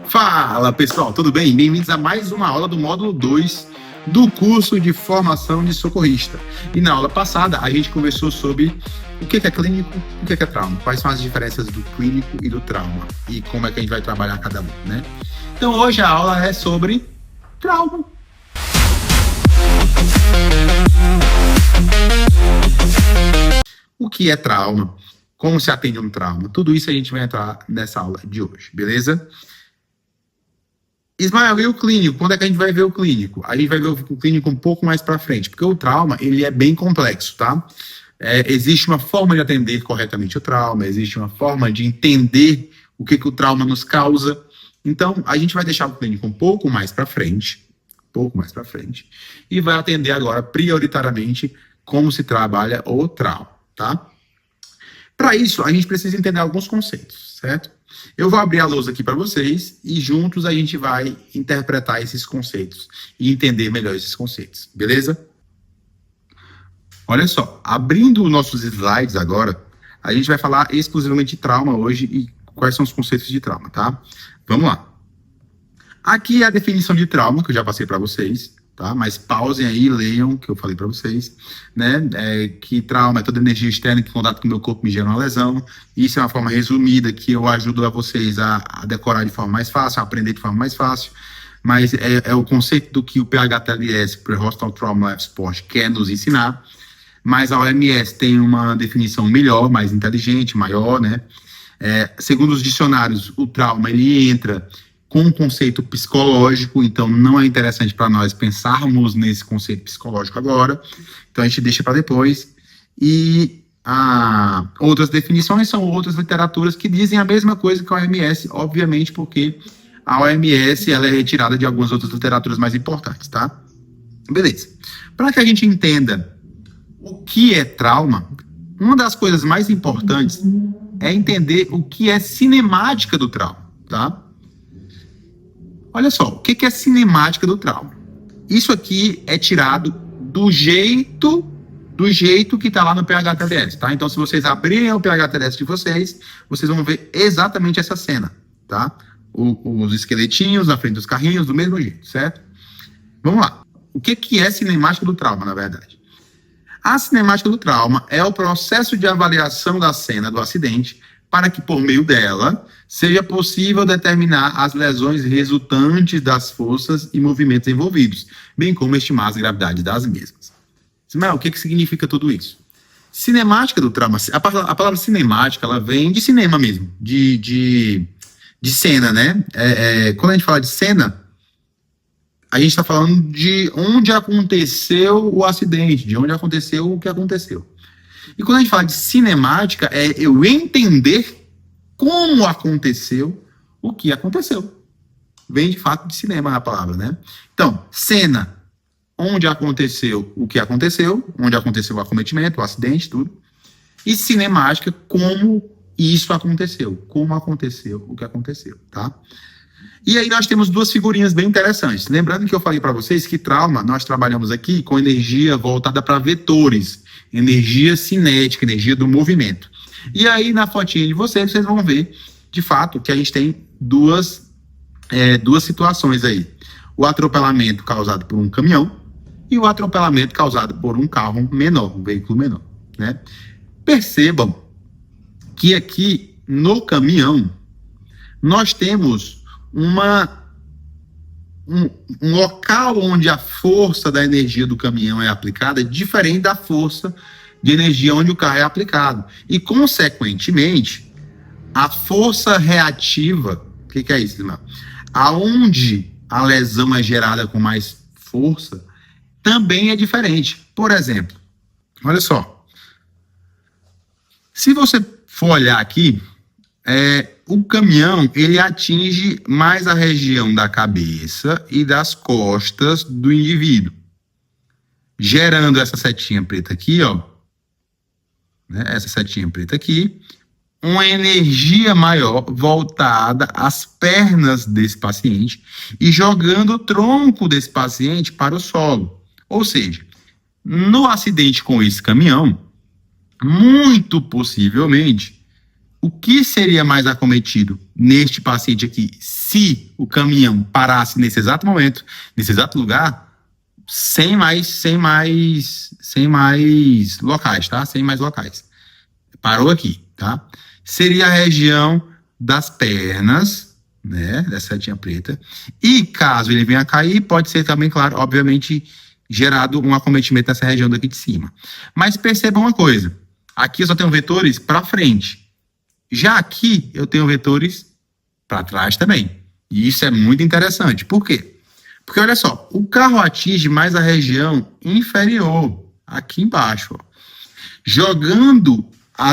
Fala pessoal, tudo bem? Bem-vindos a mais uma aula do módulo 2 do curso de formação de socorrista. E na aula passada a gente conversou sobre o que é clínico, o que é trauma, quais são as diferenças do clínico e do trauma e como é que a gente vai trabalhar cada um, né? Então hoje a aula é sobre trauma. O que é trauma? Como se atende um trauma? Tudo isso a gente vai entrar nessa aula de hoje, beleza? Ismael, e o clínico? Quando é que a gente vai ver o clínico? A gente vai ver o clínico um pouco mais para frente, porque o trauma, ele é bem complexo, tá? Existe uma forma de atender corretamente o trauma, existe uma forma de entender o que o trauma nos causa. Então, a gente vai deixar o clínico um pouco mais para frente, e vai atender agora, prioritariamente, como se trabalha o trauma, tá? Para isso, a gente precisa entender alguns conceitos, certo? Eu vou abrir a lousa aqui para vocês e juntos a gente vai interpretar esses conceitos e entender melhor esses conceitos, beleza? Olha só, abrindo nossos slides agora, a gente vai falar exclusivamente de trauma hoje e quais são os conceitos de trauma, tá? Vamos lá. Aqui é a definição de trauma, que eu já passei para vocês, tá? Mas pausem aí e leiam o que eu falei para vocês, né? Que trauma é toda energia externa que em contato com o meu corpo me gera uma lesão. Isso é uma forma resumida que eu ajudo a vocês a decorar de forma mais fácil, a aprender de forma mais fácil. Mas é o conceito do que o PHTLS, Pre-Hostile Trauma Life Support, quer nos ensinar. Mas a OMS tem uma definição melhor, mais inteligente, maior, né? Segundo os dicionários, o trauma ele entra com um conceito psicológico, então não é interessante para nós pensarmos nesse conceito psicológico agora, então a gente deixa para depois. E outras definições são outras literaturas que dizem a mesma coisa que a OMS, obviamente, porque a OMS ela é retirada de algumas outras literaturas mais importantes, tá? Beleza. Para que a gente entenda o que é trauma, uma das coisas mais importantes é entender o que é cinemática do trauma, tá? Olha só, o que é cinemática do trauma? Isso aqui é tirado do jeito que está lá no PHTLS, tá? Então, se vocês abrirem o PHTLS de vocês, vocês vão ver exatamente essa cena, tá? Os esqueletinhos na frente dos carrinhos, do mesmo jeito, certo? Vamos lá. O que é cinemática do trauma, na verdade? A cinemática do trauma é o processo de avaliação da cena do acidente para que, por meio dela, seja possível determinar as lesões resultantes das forças e movimentos envolvidos, bem como estimar as gravidades das mesmas. Ismael, o que significa tudo isso? Cinemática do trauma, a palavra cinemática, ela vem de cinema mesmo, de cena, né? Quando a gente fala de cena, a gente está falando de onde aconteceu o acidente, de onde aconteceu o que aconteceu. E quando a gente fala de cinemática, é eu entender como aconteceu o que aconteceu. Vem de fato de cinema a palavra, né? Então, cena, onde aconteceu o que aconteceu, onde aconteceu o acometimento, o acidente, tudo. E cinemática, como isso aconteceu, como aconteceu o que aconteceu, tá? E aí nós temos duas figurinhas bem interessantes. Lembrando que eu falei para vocês que trauma, nós trabalhamos aqui com energia voltada para vetores, energia cinética, energia do movimento. E aí na fotinha de vocês vão ver, de fato, que a gente tem duas situações aí. O atropelamento causado por um caminhão e o atropelamento causado por um carro menor, um veículo menor, né? Percebam que aqui no caminhão nós temos um local onde a força da energia do caminhão é aplicada diferente da força de energia onde o carro é aplicado. E, consequentemente, a força reativa, o que é isso, irmão? Aonde a lesão é gerada com mais força, também é diferente. Por exemplo, olha só. Se você for olhar aqui, o caminhão, ele atinge mais a região da cabeça e das costas do indivíduo, gerando essa setinha preta aqui, ó, né, essa setinha preta aqui, uma energia maior voltada às pernas desse paciente e jogando o tronco desse paciente para o solo. Ou seja, no acidente com esse caminhão, muito possivelmente, O que seria mais acometido neste paciente aqui, se o caminhão parasse nesse exato momento, nesse exato lugar, sem mais locais, tá? Sem mais locais. Parou aqui, tá? Seria a região das pernas, né? Dessa setinha preta. E caso ele venha a cair, pode ser também, claro, obviamente, gerado um acometimento nessa região daqui de cima. Mas perceba uma coisa. Aqui eu só tenho vetores para frente. Já aqui eu tenho vetores para trás também. E isso é muito interessante. Por quê? Porque olha só, o carro atinge mais a região inferior, aqui embaixo, ó, jogando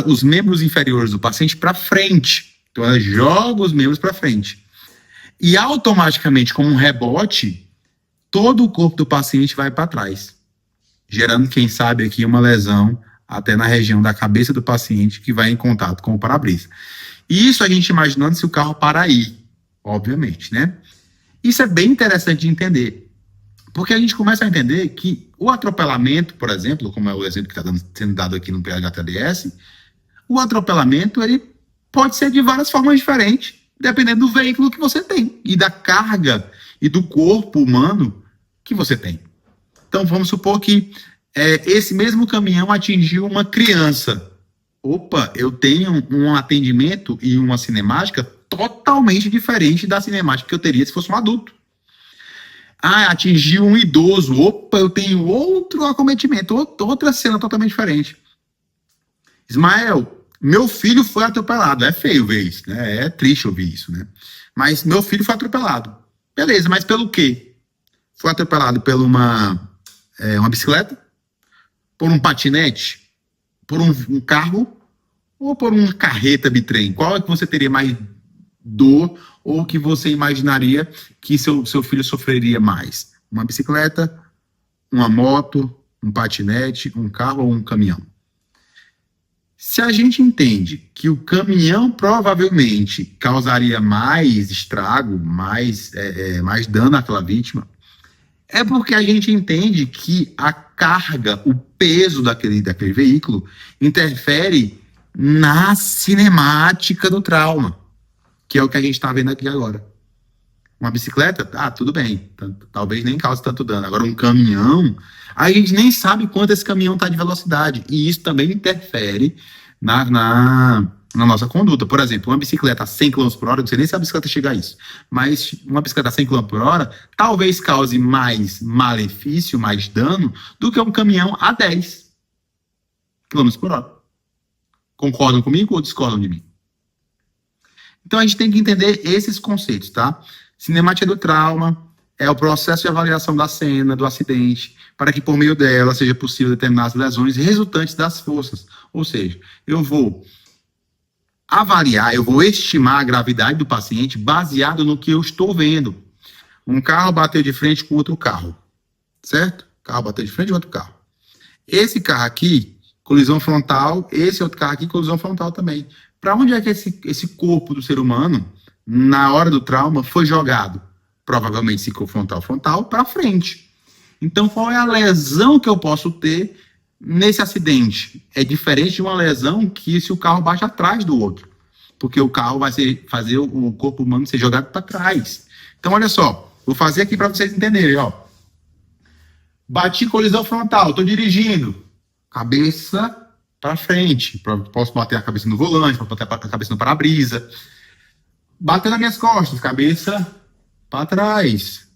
os membros inferiores do paciente para frente. Então ela joga os membros para frente. E automaticamente, como um rebote, todo o corpo do paciente vai para trás, gerando, quem sabe, aqui uma lesão até na região da cabeça do paciente que vai em contato com o para-brisa. E isso a gente imaginando se o carro parar aí, obviamente, né? Isso é bem interessante de entender, porque a gente começa a entender que o atropelamento, por exemplo, como é o exemplo que está sendo dado aqui no PHTLS, o atropelamento ele pode ser de várias formas diferentes, dependendo do veículo que você tem e da carga e do corpo humano que você tem. Então, vamos supor que esse mesmo caminhão atingiu uma criança. Opa, eu tenho um atendimento e uma cinemática totalmente diferente da cinemática que eu teria se fosse um adulto. Ah, atingiu um idoso. Opa, eu tenho outro acometimento, outra cena totalmente diferente. Ismael, meu filho foi atropelado. É feio ver isso, né? É triste ouvir isso, né? Mas meu filho foi atropelado. Beleza, mas pelo quê? Foi atropelado por uma bicicleta? Por um patinete? Por um carro? Ou por uma carreta bitrem? Qual é que você teria mais dor ou que você imaginaria que seu filho sofreria mais? Uma bicicleta, uma moto, um patinete, um carro ou um caminhão? Se a gente entende que o caminhão provavelmente causaria mais estrago, mais dano àquela vítima, é porque a gente entende que a carga, o peso daquele veículo interfere na cinemática do trauma, que é o que a gente está vendo aqui agora. Uma bicicleta, tudo bem, talvez nem cause tanto dano. Agora um caminhão, a gente nem sabe quanto esse caminhão está de velocidade, e isso também interfere na nossa conduta. Por exemplo, uma bicicleta a 100 km por hora, não sei nem se a bicicleta chega a isso, mas uma bicicleta a 100 km por hora talvez cause mais malefício, mais dano, do que um caminhão a 10 km por hora. Concordam comigo ou discordam de mim? Então a gente tem que entender esses conceitos, tá? Cinemática do trauma é o processo de avaliação da cena, do acidente, para que por meio dela seja possível determinar as lesões resultantes das forças. Ou seja, eu vou avaliar, eu vou estimar a gravidade do paciente baseado no que eu estou vendo. Um carro bateu de frente com outro carro, certo? O carro bateu de frente com outro carro. Esse carro aqui, colisão frontal, esse outro carro aqui, colisão frontal também. Para onde é que esse corpo do ser humano, na hora do trauma, foi jogado? Provavelmente, se for frontal, para frente. Então, qual é a lesão que eu posso ter nesse acidente? É diferente de uma lesão que se o carro bate atrás do outro. Porque o carro vai fazer o corpo humano ser jogado para trás. Então, olha só. Vou fazer aqui para vocês entenderem, ó. Bati colisão frontal, estou dirigindo. Cabeça para frente. Posso bater a cabeça no volante, posso bater a cabeça no para-brisa. Bateu nas minhas costas, cabeça para trás.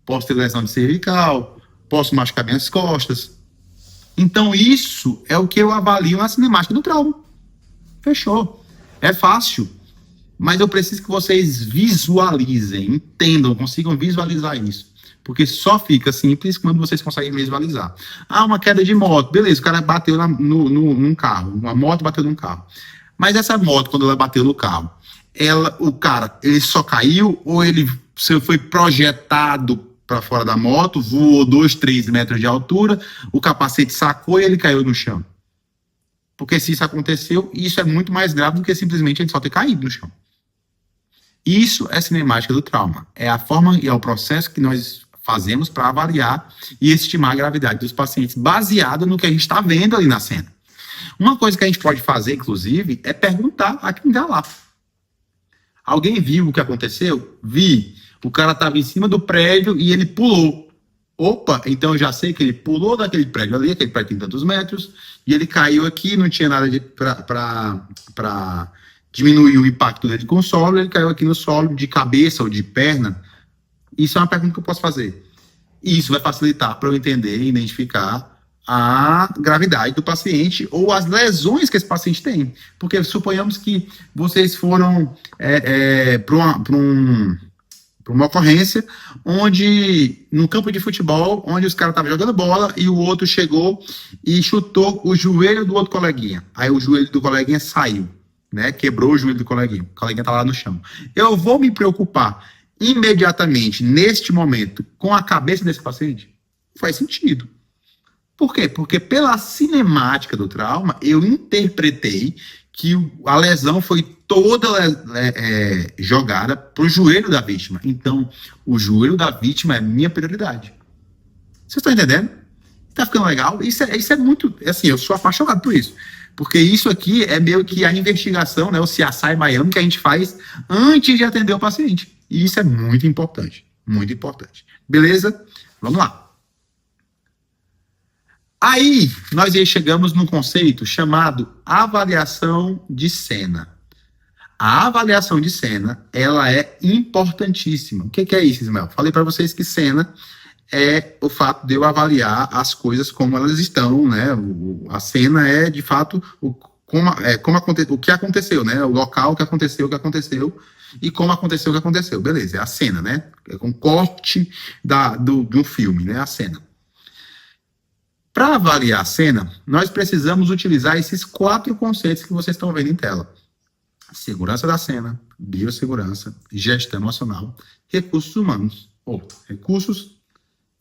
Posso ter lesão de cervical, posso machucar minhas costas. Então isso é o que eu avalio na cinemática do trauma. Fechou. É fácil. Mas eu preciso que vocês visualizem, entendam, consigam visualizar isso. Porque só fica simples quando vocês conseguem visualizar. Uma queda de moto. Beleza, o cara bateu num carro. Uma moto bateu num carro. Mas essa moto, quando ela bateu no carro, ele só caiu ou ele foi projetado para fora da moto, voou 2, 3 metros de altura, o capacete sacou e ele caiu no chão? Porque se isso aconteceu, isso é muito mais grave do que simplesmente ele só ter caído no chão. Isso é cinemática do trauma. É a forma e é o processo que nós fazemos para avaliar e estimar a gravidade dos pacientes, baseado no que a gente está vendo ali na cena. Uma coisa que a gente pode fazer, inclusive, é perguntar a quem está lá. Alguém viu o que aconteceu? Vi. O cara estava em cima do prédio e ele pulou. Opa, então eu já sei que ele pulou daquele prédio ali, aquele prédio tem tantos metros, e ele caiu aqui, não tinha nada para diminuir o impacto dele com o solo, ele caiu aqui no solo de cabeça ou de perna. Isso é uma pergunta que eu posso fazer. E isso vai facilitar para eu entender e identificar a gravidade do paciente ou as lesões que esse paciente tem. Porque suponhamos que vocês foram para uma ocorrência onde, no campo de futebol, onde os caras estavam jogando bola e o outro chegou e chutou o joelho do outro coleguinha. Aí o joelho do coleguinha saiu, né? Quebrou o joelho do coleguinha. O coleguinha tá lá no chão. Eu vou me preocupar imediatamente, neste momento, com a cabeça desse paciente? Faz sentido. Por quê? Porque pela cinemática do trauma, eu interpretei que a lesão foi toda jogada para o joelho da vítima. Então, o joelho da vítima é minha prioridade. Vocês estão entendendo? Tá ficando legal? Isso é muito... Assim, eu sou apaixonado por isso. Porque isso aqui é meio que a investigação, né, o CSI Miami, que a gente faz antes de atender o paciente. E isso é muito importante. Muito importante. Beleza? Vamos lá. Aí, nós chegamos num conceito chamado avaliação de cena. A avaliação de cena, ela é importantíssima. O que é isso, Ismael? Falei para vocês que cena é o fato de eu avaliar as coisas como elas estão, né? A cena é, de fato, o que aconteceu, né? O local que aconteceu, e como aconteceu o que aconteceu. Beleza, é a cena, né? É um corte de um filme, né? A cena. Para avaliar a cena, nós precisamos utilizar esses 4 conceitos que vocês estão vendo em tela. Segurança da cena, biossegurança, gestão emocional, recursos humanos, ou recursos,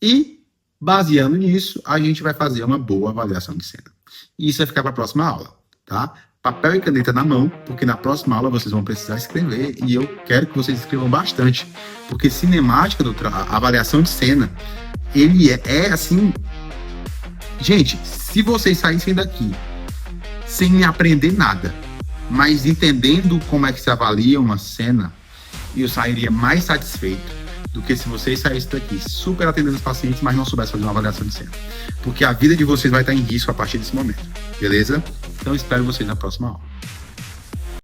e, baseando nisso, a gente vai fazer uma boa avaliação de cena. E isso vai ficar para a próxima aula, tá? Papel e caneta na mão, porque na próxima aula vocês vão precisar escrever, e eu quero que vocês escrevam bastante, porque cinemática, a avaliação de cena, ele é assim... Gente, se vocês saíssem daqui sem aprender nada, mas entendendo como é que se avalia uma cena, eu sairia mais satisfeito do que se vocês saíssem daqui super atendendo os pacientes, mas não soubessem fazer uma avaliação de cena. Porque a vida de vocês vai estar em risco a partir desse momento. Beleza? Então espero vocês na próxima aula.